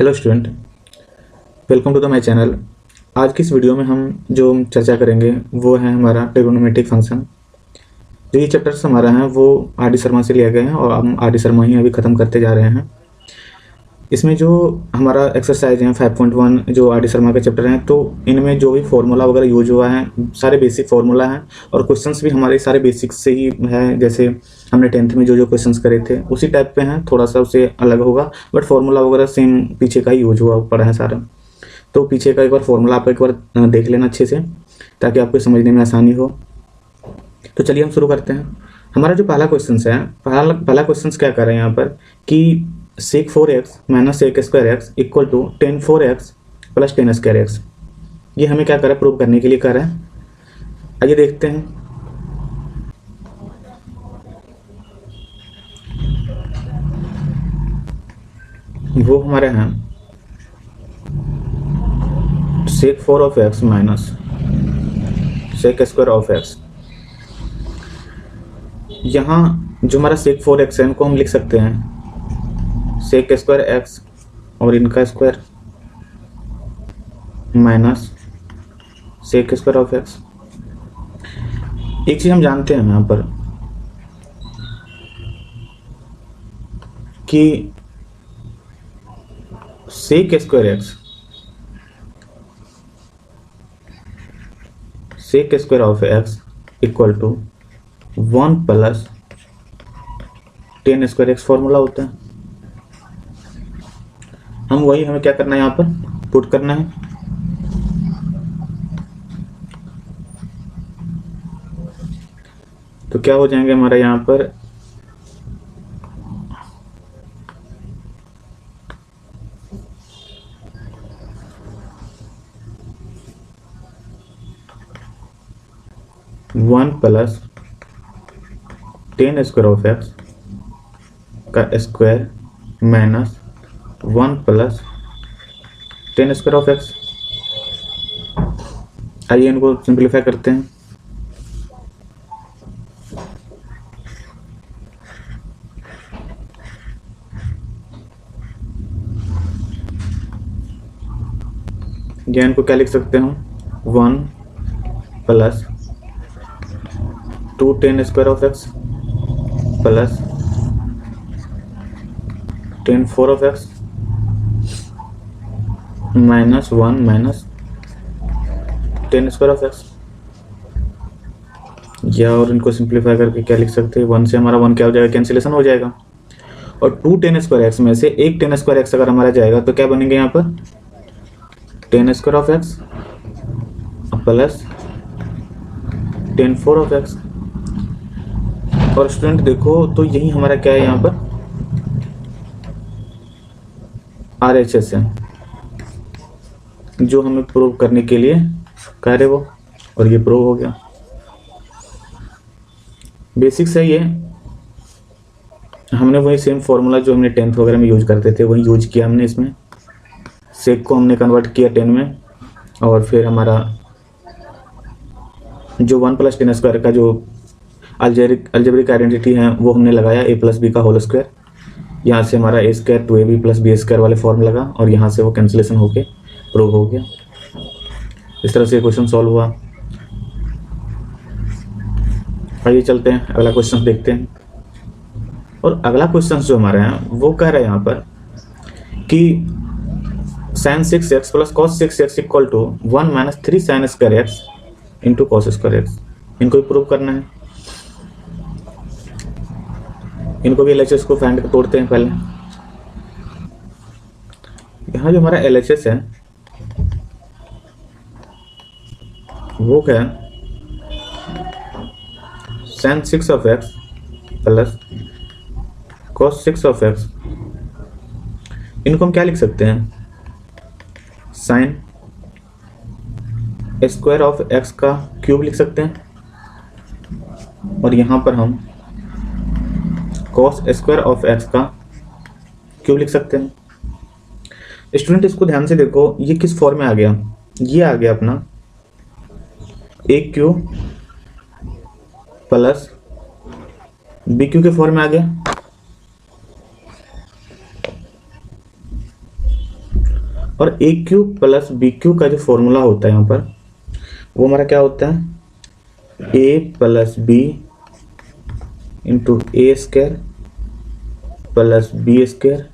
Hello student, welcome to the my channel. आज की इस वीडियो में हम जो चर्चा करेंगे वो है हमारा ट्रिगोनोमेट्रिक फंक्शन। जो ये चैप्टर्स हमारा है वो आर डी शर्मा से लिए गए हैं और हम आर डी शर्मा ही अभी ख़त्म करते जा रहे हैं। इसमें जो हमारा एक्सरसाइज है 5.1 जो आर डी शर्मा के चैप्टर हैं, तो इनमें जो भी फार्मूला वगैरह यूज हुआ है सारे बेसिक फार्मूला हैं और क्वेश्चंस भी हमारे सारे बेसिक से ही है। जैसे हमने 10th में जो क्वेश्चंस करे थे उसी टाइप पे हैं, थोड़ा सा उससे अलग होगा बट फार्मूला वगैरह सेम पीछे का ही यूज हुआ पड़ा है सारा। तो पीछे का एक बार फार्मूला आप एक बार देख लेना अच्छे से ताकि आपको समझने में आसानी हो। तो चलिए हम शुरू करते हैं। हमारा जो पहला क्वेश्चन है, पहला क्वेश्चन क्या कर रहे हैं यहाँ पर कि sec 4x minus sec square x equal to tan 4x plus tan square x. ये हमें क्या कर रहा है, प्रूव करने के लिए कर रहा है। आइए देखते हैं। वो हमारे हैं sec 4 of x minus sec square of x। यहाँ जो हमारा sec 4x है इनको हम लिख सकते हैं sec स्क्वायर x और इनका square minus sec square of x। एक चीज हम जानते हैं यहाँ पर कि sec square x sec square of x equal to 1 plus tan square x formula होता है। हमें क्या करना है, यहाँ पर पुट करना है। तो क्या हो जाएंगे हमारा यहाँ पर one plus tan square of x का square minus 1 plus tan square of x। आइए इनको सिंप्लीफाई करते हैं। या इनको क्या लिख सकते हैं, 1 plus 2 tan square of x plus tan 4 of x minus 1 minus tan square of x। या और इनको सिंप्लीफाई करके क्या लिख सकते हैं, 1 से हमारा 1 क्या हो जाएगा, कैंसिलेशन हो जाएगा। और 2 tan स्क्वायर x में से एक tan स्क्वायर x अगर हमारा जाएगा तो क्या बनेंगे यहाँ पर tan square of x plus tan 4 of x। और स्टूडेंट देखो तो यही हमारा क्या है, यहाँ पर RHS है जो हमें प्रूव करने के लिए कह रहे वो, और ये प्रूव हो गया। बेसिक सही है। हमने वही सेम फॉर्मूला जो हमने 10th वगैरह में यूज करते थे वही यूज किया हमने। इसमें सेक को हमने कन्वर्ट किया 10 में और फिर हमारा जो 1 प्लस tan स्क्वायर का जो अलजेब्रिक आइडेंटिटी है वो हमने लगाया a प्लस बी का होल स्क्वायर। यहाँ से हमारा a square 2ab plus B square वाले फॉर्म लगा और यहाँ से वो कैंसिलेशन होके प्रूव हो गया। इस तरह से क्वेश्चन सॉल्व हुआ। आइए चलते हैं अगला क्वेश्चन देखते हैं। और अगला क्वेश्चन जो हमारा है वो कह रहा है यहाँ पर कि sin 6x plus cos 6x equal to 1 minus 3 sin square x into cos square x। इनको भी प्रूव करना है। इनको भी LHS को फाइंड तोड़ते हैं पहले। यहाँ जो हमारा LHS है वो क्या है, sin 6 of x plus cos 6 of x। इनको हम क्या लिख सकते हैं, sin स्क्वायर ऑफ x का क्यूब लिख सकते हैं और यहाँ पर हम cos स्क्वायर ऑफ x का क्यूब लिख सकते हैं। स्टूडेंट इसको ध्यान से देखो, ये किस फॉर्म में आ गया, ये आ गया अपना ए क्यू प्लस बी क्यू के फॉर्म में आ गया। और ए क्यू प्लस बी क्यू का जो फॉर्मूला होता है यहाँ पर वो हमारा क्या होता है, A plus B into A square plus B square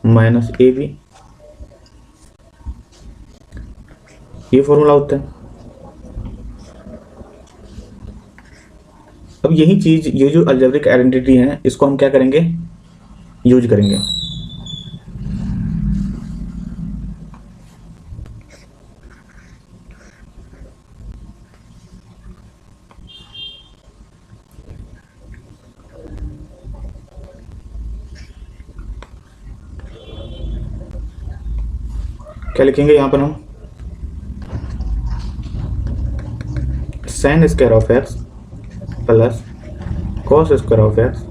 minus A B, ये फॉर्मूला होता है। अब यही चीज, ये जो अलजेब्रिक आइडेंटिटी है, इसको हम क्या करेंगे, यूज करेंगे। क्या लिखेंगे यहां पर हम, sine square of x plus cos square of x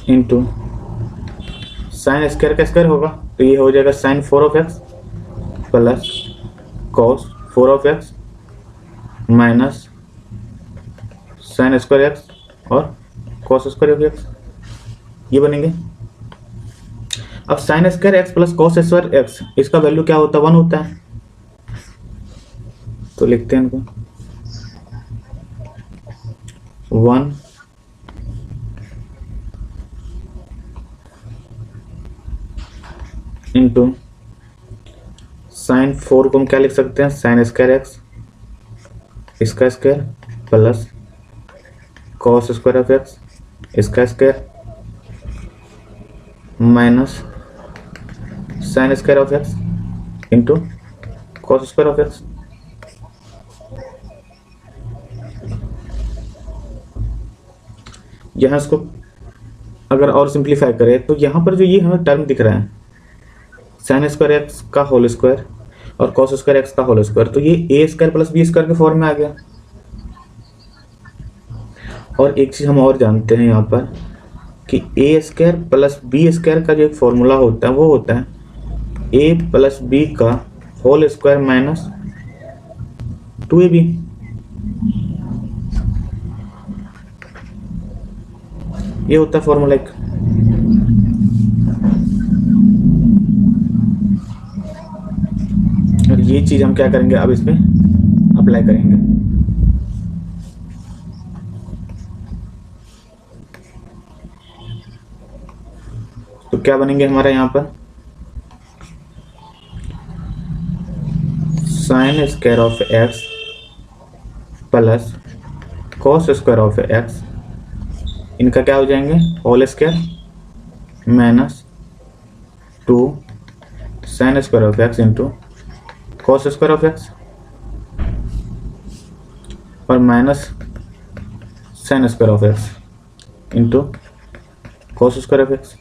into sine square का स्क्वायर होगा तो ये हो जाएगा sine 4 of x plus cos 4 of x minus sine square x और कॉस स्क्वायर ऑफ एक्स, ये बनेंगे। अब sine square x plus cos square x, इसका वैल्यू क्या होता है, 1 होता है, तो लिखते हैं इनको 1 इंटू साइन 4 को हम क्या लिख सकते हैं, साइन स्क्वायर एक्स इसका square plus cos square of X इसका square minus sine square of x into cos square of X. यहाँ इसको अगर और सिंप्लीफाई करें तो यहाँ पर जो ये हमें टर्म दिख रहा है साइन स्क्वायर एक्स का होल स्क्वायर और कॉस स्क्वायर एक्स का होल स्क्वायर, तो ये ए स्क्वायर प्लस बी स्क्वायर के फॉर्म में आ गया। और एक चीज हम और जानते हैं यहाँ पर कि ए स्क्वायर प्लस बी स्क्वायर का जो एक फॉर्मूला होता है वो होता है ए प्लस बी का होल स्क्वायर माइनस 2ab। ये होता है फॉर्मूला एक। और ये चीज हम क्या करेंगे, अब इसमें अप्लाई करेंगे। तो क्या बनेंगे हमारा यहाँ पर, sine square of x plus cos square of X, इनका क्या हो जाएंगे, whole square minus 2 sine square of x into cos square of X और minus sine square of x into cos square of X.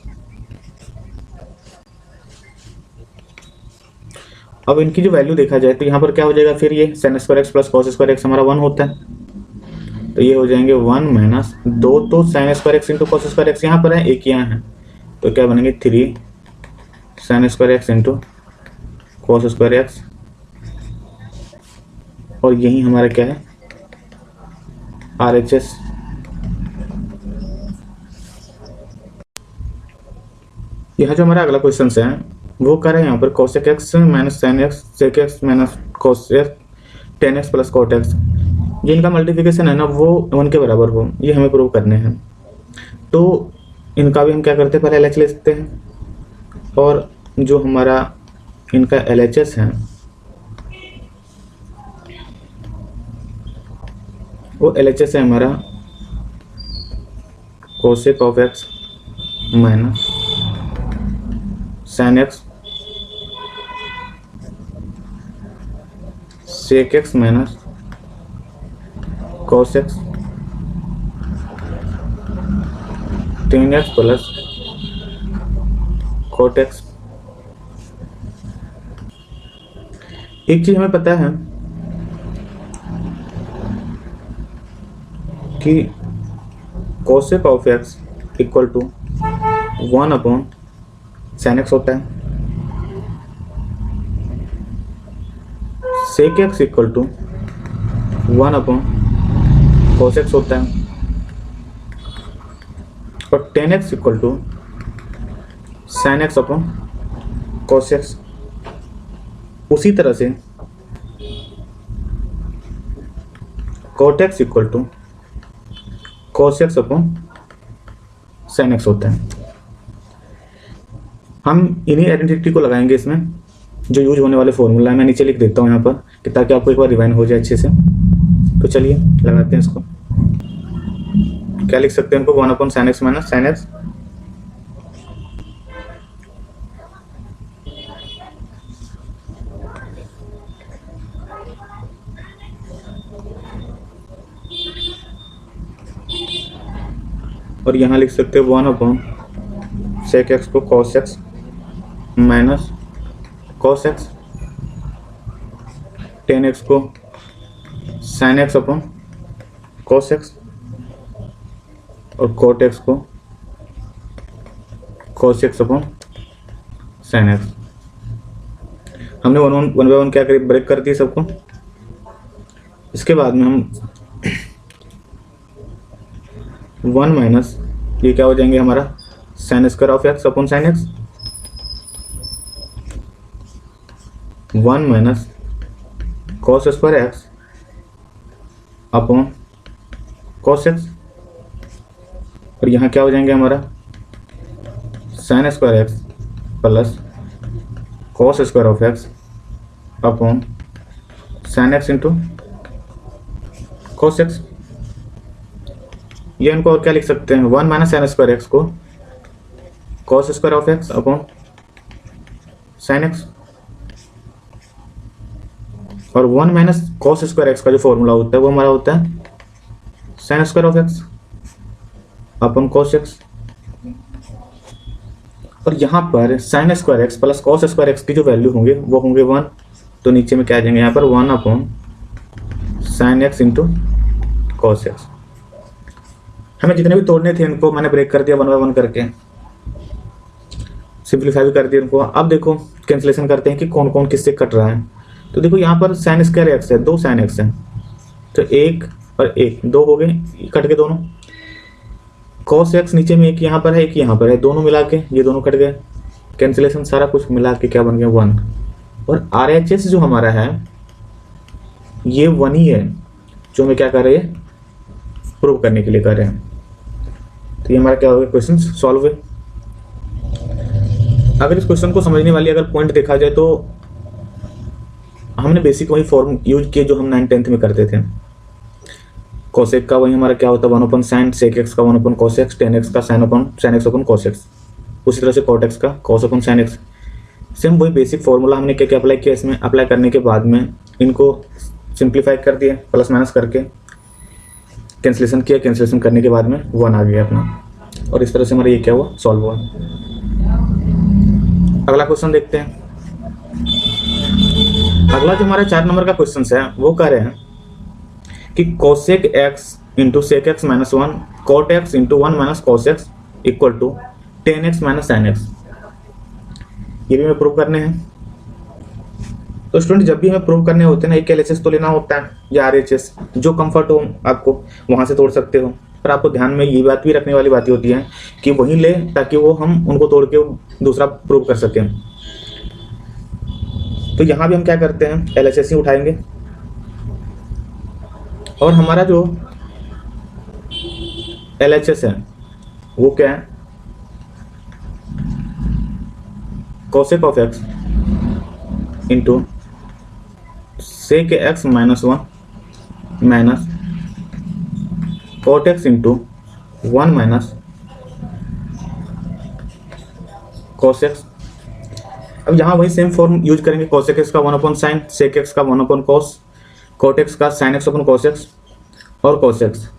अब इनकी जो value देखा जाए तो यहाँ पर क्या हो जाएगा, फिर ये sign square x plus cos square x हमारा 1 होता है, तो ये हो जाएंगे 1 माइनस 2 तो sign square x into cos square x यहाँ पर है, एक यहाँ है, तो क्या बनेंगे 3 sign square x into cos square x. और यही हमारा क्या है, RHS। यहाँ जो हमारा अगला क्वेश्चन है वो कर रहे हैं यहाँ पर cosec x minus sine x sec x minus cos x tan x plus cot x, जिनका मल्टीप्लिकेशन है ना वो 1 के बराबर हो, ये हमें प्रूव करने हैं। तो इनका भी हम क्या करते हैं, पहले LH लेते हैं और जो हमारा इनका LHS है वो LHS है हमारा cosec of x minus sine x sec x minus cos x tan x plus cot x। एक चीज हमें पता है कि cosec of x equal to 1 upon sine x होता है, sec x equal to 1 upon cos x होता है और tan x equal to sine x upon cos x. उसी तरह से cot x equal to cos x upon sine x होता है। हम इन्हीं आइडेंटिटी को लगाएंगे इसमें जो यूज होने वाले फॉर्मूला है। मैं नीचे लिख देता हूँ यहाँ पर कि ताकि आपको एक बार रिवाइंड हो जाए अच्छे से। तो चलिए लगाते हैं इसको। क्या लिख सकते हैं इनको? 1 upon sine X minus sine x और यहाँ लिख सकते हैं 1 अपॉन सेक एक्स को cos x minus cos X, tan X को sine x upon cos x और कोट एक्स को cos x upon sine X. हमने वन बाय वन क्या करी, ब्रेक कर दिए सबको। इसके बाद में हम 1 माइनस ये क्या हो जाएंगे हमारा sign square of x upon sine x, 1 minus cos square x upon cos x और यहाँ क्या हो जाएंगे हमारा sign square x plus cos square of x upon sine x into cos x. ये इनको और क्या लिख सकते हैं, 1 माइनस साइन स्क्वायर एक्स को cos square of x upon sine x और 1 माइनस कॉस स्क्वायर एक्स का जो फॉर्मूला होता है वो हमारा होता है sign square of x upon cos x. और यहाँ पर sine square x plus cos square x की जो वैल्यू होंगे वो होंगे 1। तो नीचे में क्या आ जाएंगे यहाँ पर 1 upon sine x into cos x. हमें जितने भी तोड़ने थे इनको मैंने ब्रेक कर दिया 1 बाय 1 करके, सिंप्लीफाई भी कर दिया इनको। अब देखो कैंसिलेशन करते हैं कि कौन कौन किससे कट रहा है। तो देखो यहाँ पर साइन स्क्वायर एक्स है, 2 साइन एक्स है, तो 1 और 1 2 हो गए, कट के दोनों। कॉस एक्स नीचे में एक यहाँ पर है, एक यहाँ पर है, दोनों मिला के ये दोनों कट गए। कैंसिलेशन सारा कुछ मिला के क्या बन गया 1। और आर एच एस जो हमारा है ये 1 ही है जो हमें क्या कर रहे हैं, प्रूव करने के लिए कर रहे हैं। तो ये हमारा क्या हो गया, क्वेश्चन सॉल्व हुए। अगर इस क्वेश्चन को समझने वाली अगर पॉइंट देखा जाए तो हमने बेसिक वही फॉर्म यूज किए जो हम 9th-10th में करते थे। कोसेक का वही हमारा क्या होता है 1 अपॉन साइन, सेक एक्स का 1 upon cos X, tan X का sine x upon cos x, उसी तरह से कॉट एक्स का cos upon sine X. Same वही बेसिक फॉर्मूला हमने क्या क्या अप्लाई किया इसमें। अप्लाई करने के बाद में इनको सिंप्लीफाई कर दिया प्लस माइनस करके, कैंसिलेशन किया, कैंसिलेशन करने के बाद में 1 आ गया अपना। और इस तरह से हमारा ये क्या हुआ, सॉल्व हुआ। अगला क्वेश्चन देखते हैं। अगला जो हमारा 4 नंबर का क्वेश्चन है वो कह रहे हैं कि cosec x into sec x minus 1 cot x into 1 minus cos x equal to tan x minus sine x. ये भी हमें प्रूव करने हैं। तो स्टूडेंट जब भी हमें प्रूव करने होते हैं ना, एक LHS तो लेना होता है या RHS, जो कंफर्ट हो आपको वहां से तोड़ सकते हो। पर आपको ध्यान में ये बात भी रखने वाली बात होती है कि वही ले ताकि वो हम उनको तोड़ के दूसरा प्रूव कर सकें। तो यहाँ भी हम क्या करते हैं, LHS ही उठाएंगे और हमारा जो LHS है वो क्या है, cosec of x into sec x minus 1 minus cot x into 1 minus cos x. अब यहाँ वही सेम फॉर्म यूज करेंगे, कोसेक एक्स का 1 अपॉन साइन, सेक एक्स का 1 अपॉन कॉस, कॉट एक्स का sine x upon cos x और cos x.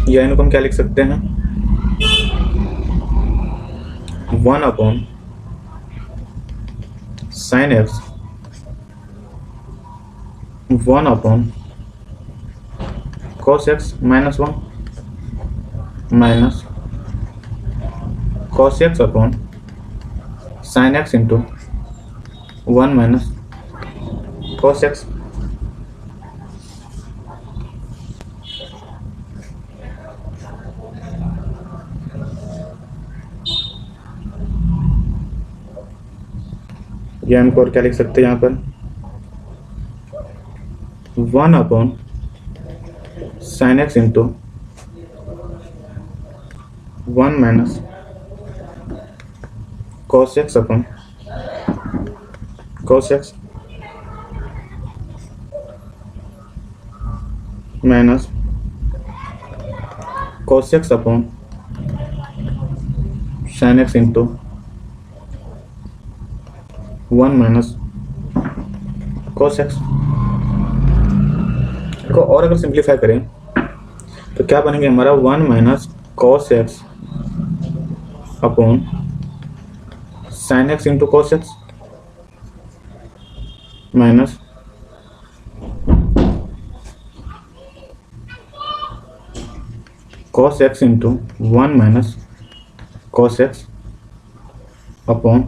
या इनको हम क्या लिख सकते हैं, 1 upon sine x, 1 upon cos x minus 1 minus cos x upon sine x into 1 minus cos x. या हमको और क्या लिख सकते हैं यहाँ पर, 1 upon sine x into 1 minus cos x upon cos x minus cos x upon sine x into 1 minus cos x को। और अगर सिंप्लीफाई करें तो क्या बनेंगे हमारा, 1 minus cos x upon sine x into cos x minus cos x into 1 minus cos x upon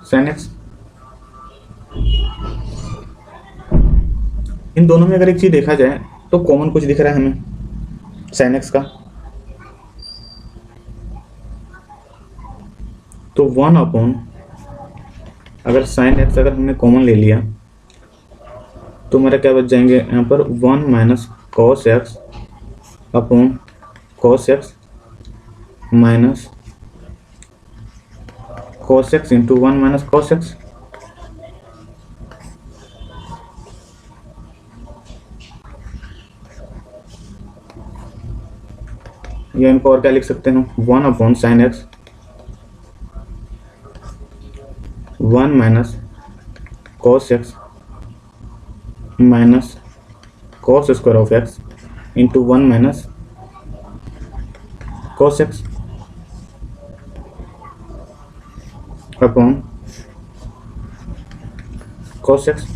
sine X. इन दोनों में अगर एक चीज देखा जाए तो कॉमन कुछ दिख रहा है हमें साइन एक्स का, तो 1 अपॉन, अगर साइन एक्स अगर हमने कॉमन ले लिया तो हमारा क्या बच जाएंगे यहाँ पर, 1 minus cos x upon cos x minus cos x into 1 minus cos x. या इनको और क्या लिख सकते हैं, 1 upon sine x 1 minus cos x minus cos square of x into 1 minus cos x upon cos x.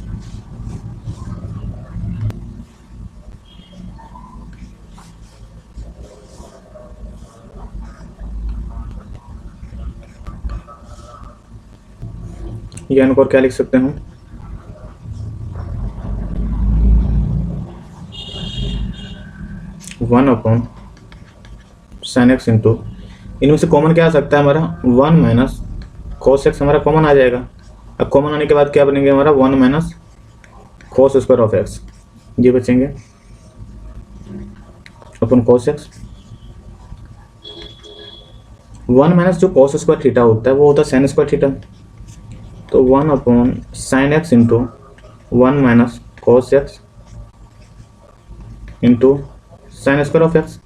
या इनको और क्या लिख सकते हैं, 1 अपॉन साइन एक्स इंटू, इनमें से कॉमन क्या आ सकता है हमारा, 1 माइनस कॉस एक्स हमारा कॉमन आ जाएगा। अब कॉमन आने के बाद क्या बनेंगे हमारा, 1 minus cos square of x, ये बचेंगे अपन कॉस एक्स। 1 माइनस जो कॉस स्क्वायर थीटा होता है वो होता है साइन स्क्वायर थीटा, तो 1 upon sine x into 1 minus cos x into sine square of x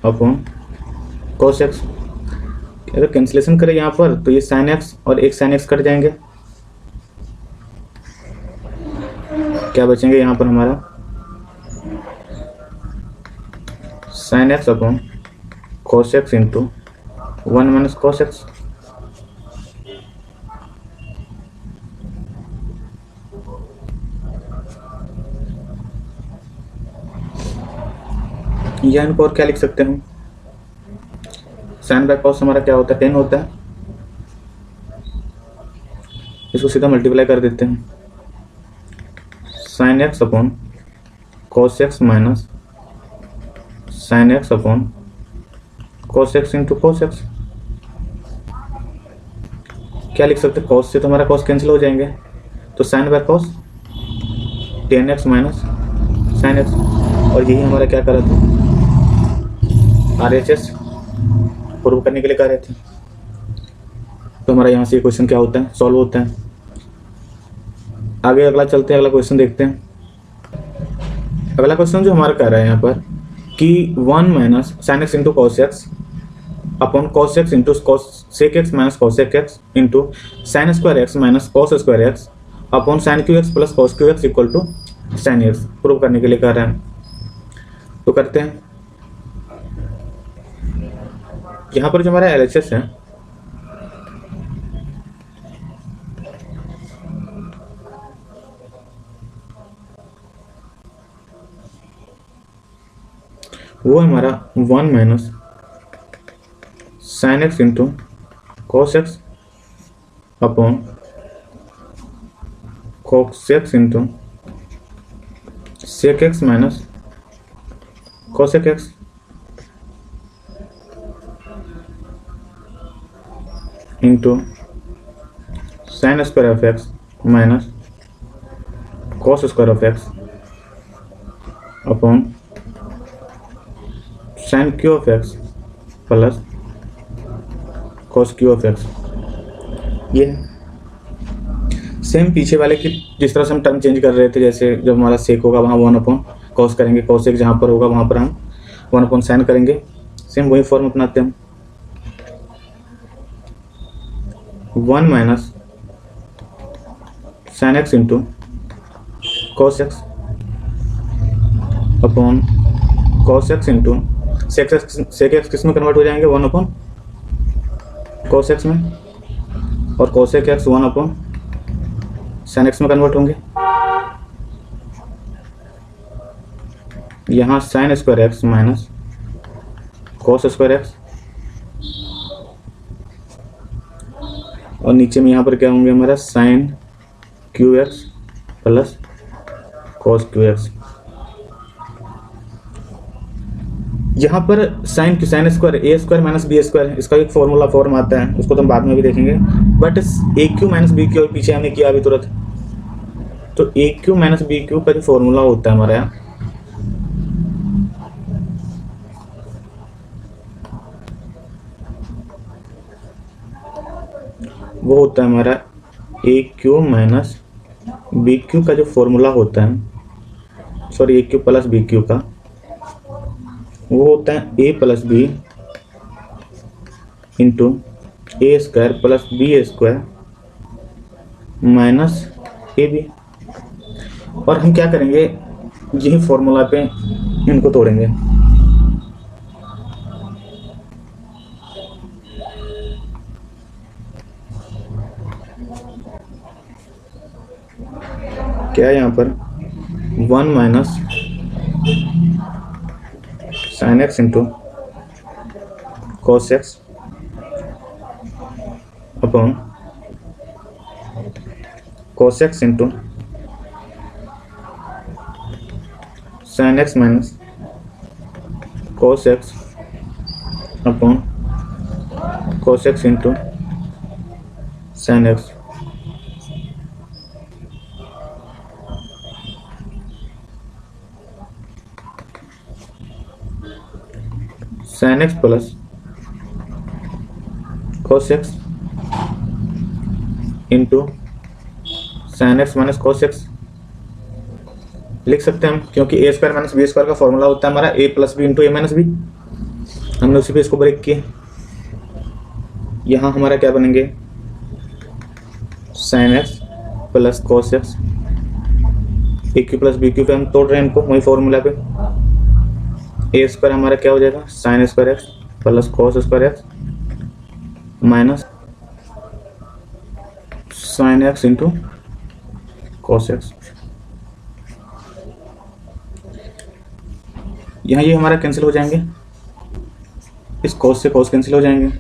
upon cos x. अगर कैंसिलेशन करें यहाँ पर तो ये साइन एक्स और एक साइन एक्स कट जाएंगे, क्या बचेंगे यहाँ पर हमारा, sine x upon cos x into 1 minus cos x. या इनको और क्या लिख सकते हैं, साइन बाय कॉस हमारा क्या होता है, 10 होता है, इसको सीधा मल्टीप्लाई कर देते हैं, sine x upon cos x minus sine x upon cos x into cos x. क्या लिख सकते हैं, कॉस से तो हमारा कॉस कैंसिल हो जाएंगे, तो sine by cos 10x minus sine x, और यही हमारा क्या करा था, RHS प्रूव करने के लिए कर रहे थे। तो हमारा यहाँ से क्वेश्चन क्या होता है, सॉल्व होता है। आगे अगला चलते हैं, अगला क्वेश्चन देखते हैं। अगला क्वेश्चन जो हमारा कह रहा है यहाँ पर कि 1 minus sine x into cos x upon cos x into sec x minus cos x into sine square x minus cos square x upon sine cube x plus cos cube x equal to sine x prove करने के लिए कह रहे हैं। तो करते हैं। यहाँ पर जो हमारा LHS है वो हमारा 1 minus sine x into cos x upon cos x into sec x minus cosec x into sine square of x minus cos square of x upon sine cube of x plus cos cube of x. ये same पीछे वाले की जिस तरह से हम term change कर रहे थे, जैसे जब हमारा सेक होगा वहाँ 1 अपॉन कॉस करेंगे, कॉस एक जहाँ पर होगा वहाँ पर हम 1 अपॉन साइन करेंगे, सेम वही फॉर्म अपनाते हैं हम 1 minus sine x into cos x upon cos x into sec x किस में कन्वर्ट हो जाएंगे 1 अपॉन कॉस एक्स में, और cosec x 1 upon sine x में कन्वर्ट होंगे। यहाँ sine square x minus cos square x, और नीचे में यहाँ पर क्या होंगे हमारा sine cube x plus cos cube x. यहाँ पर sine square A square minus B square, इसका एक फॉर्मूला फॉर्म आता है, उसको तो हम बाद में भी देखेंगे, but A cube minus B cube पीछे हमने किया अभी तुरंत, तो A cube minus B cube का जो फॉर्मूला होता है हमारा यहाँ, वो होता है हमारा A cube minus B cube का जो फॉर्मूला होता है, sorry A cube plus B cube का, वो होता है A plus B into A square plus B square minus A B. और हम क्या करेंगे, यही फॉर्मूला पे इनको तोड़ेंगे। क्या है यहाँ पर 1 minus sine x into cos x upon cos x into sign X minus cos x upon cos x into sine x. Sign X plus cos x into sign X minus cos x लिख सकते हैं हम, क्योंकि ए square minus B square का formula होता है हमारा ए plus B into ए minus B. हमने उसी पे इसको ब्रेक किया। यहाँ हमारा क्या बनेंगे sine X plus cos X, A cube plus B cube पे हम तोड़ रहे हैं इनको वही फॉर्मूला पे। ए स्क्वायर हमारा क्या हो जाएगा sign square x plus cos square x minus sine x into cos x. यहाँ ये हमारा कैंसिल हो जाएंगे, इस कॉस से कॉस कैंसिल हो जाएंगे,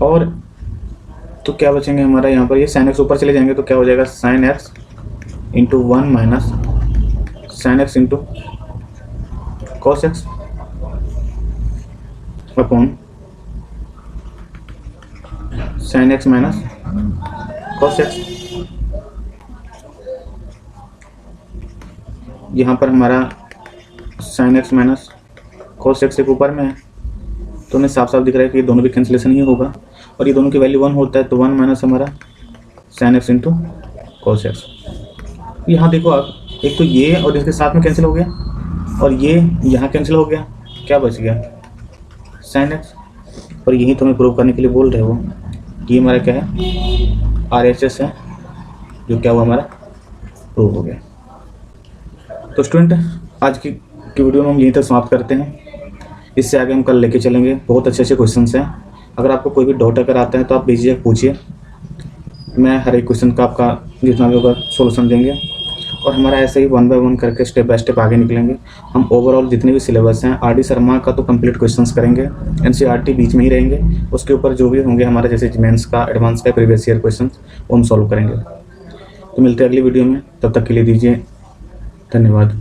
और तो क्या बचेंगे हमारा यहाँ पर, ये साइन एक्स ऊपर चले जाएंगे तो क्या हो जाएगा sine x into 1 minus sine x into cos x upon sine X minus cos x. यहाँ पर हमारा sign X minus cos x एक ऊपर में है, तो हमें साफ साफ दिख रहा है कि ये दोनों भी कैंसिलेशन ही होगा, और ये दोनों की वैल्यू 1 होता है, तो 1 माइनस हमारा sine x into cos x. यहाँ देखो आप, एक तो ये और इसके साथ में कैंसिल हो गया, और ये यहाँ कैंसिल हो गया, क्या बच गया साइन एक्स। और यही तो हमें प्रूव करने के लिए बोल रहे हो, ये हमारा क्या है RHS है, जो क्या हुआ हमारा प्रूव हो गया। तो स्टूडेंट आज की वीडियो में हम यहीं तक समाप्त करते हैं, इससे आगे हम कल लेके चलेंगे। बहुत अच्छे अच्छे क्वेश्चंस हैं, अगर आपको कोई भी डाउट अगर आता है तो आप बेझिझक पूछिए, मैं हर एक क्वेश्चन का आपका जितना भी होगा सोल्यूशन देंगे, और हमारा ऐसे ही 1 बाय 1 करके स्टेप बाय स्टेप आगे निकलेंगे। हम ओवरऑल जितने भी सिलेबस हैं RD शर्मा का तो कंप्लीट क्वेश्चंस करेंगे, NCERT बीच में ही रहेंगे, उसके ऊपर जो भी होंगे हमारे जैसे मेंस का, एडवांस का, प्रीवियस ईयर क्वेश्चंस वो हम सॉल्व करेंगे। तो मिलते हैं अगली वीडियो में, तब तक के लिए दीजिए धन्यवाद।